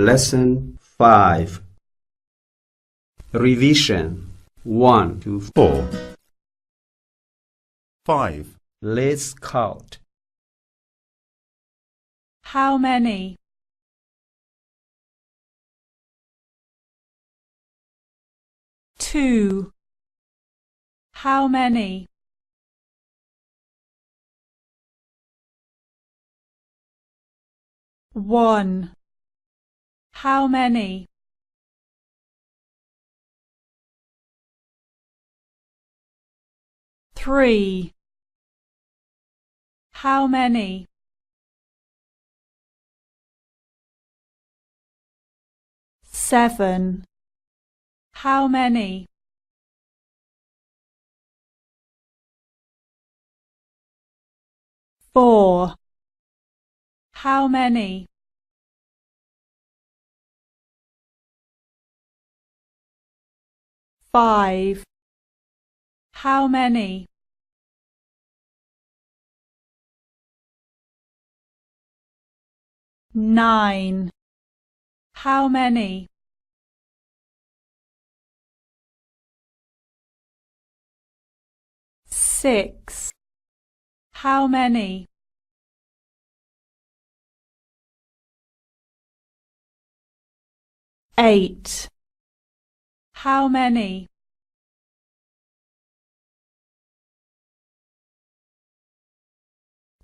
Lesson 5. Revision 1 to 4. 5. Let's count. How many? Two. How many? One. How many? Three. How many? Seven. How many? Four. How many? Five. How many? Nine. How many? Six. How many? Eight. How many?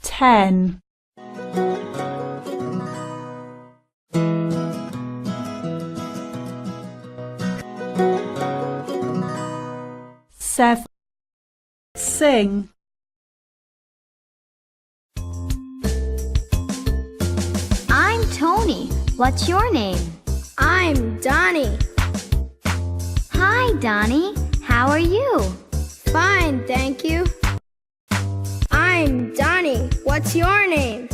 Ten. Seven. Sing. I'm Tony. What's your name? I'm Donnie. Hi, Donnie. How are you? Fine, thank you. I'm Donnie. What's your name?